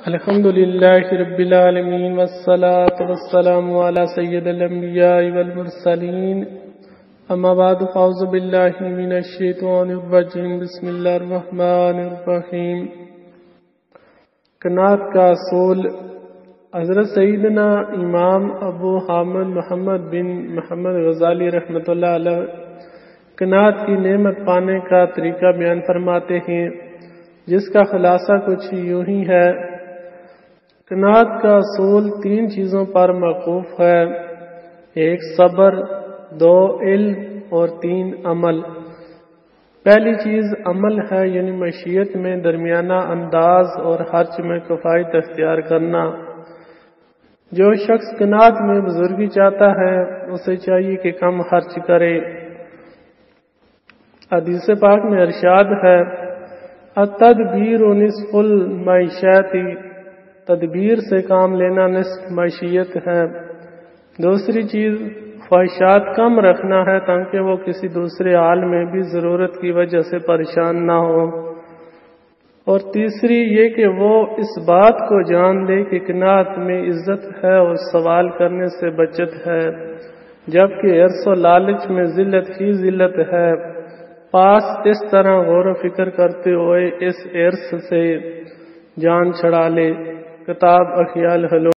الحمد للہ رب العالمین والصلاة والسلام علی سید الانبیاء والمرسلین اما بعد فاعوذ باللہ من الشیطان الرجیم بسم اللہ الرحمن الرحیم۔ قناعت کا اصول۔ حضرت سیدنا امام ابو حامد محمد بن محمد غزالی رحمۃ اللہ علیہ قناعت کی نعمت پانے کا طریقہ بیان فرماتے ہیں، جس کا خلاصہ کچھ یوں ہی ہے۔ قناعت کا اصول تین چیزوں پر موقوف ہے: ایک صبر، دو علم اور تین عمل۔ پہلی چیز عمل ہے، یعنی معیشت میں درمیانہ انداز اور خرچ میں کفایت اختیار کرنا۔ جو شخص قناعت میں بزرگی چاہتا ہے اسے چاہیے کہ کم خرچ کرے۔ حدیث پاک میں ارشاد ہے: التدبیر نصف المعیشت، تدبیر سے کام لینا نصف معیشت ہے۔ دوسری چیز خواہشات کم رکھنا ہے تاکہ وہ کسی دوسرے حال میں بھی ضرورت کی وجہ سے پریشان نہ ہو۔ اور تیسری یہ کہ وہ اس بات کو جان لے کہ قناعت میں عزت ہے اور سوال کرنے سے بچت ہے، جبکہ حرص و لالچ میں ذلت ہی ذلت ہے۔ پاس اس طرح غور و فکر کرتے ہوئے اس حرص سے جان چھڑا لے۔ کتاب اخیال حلو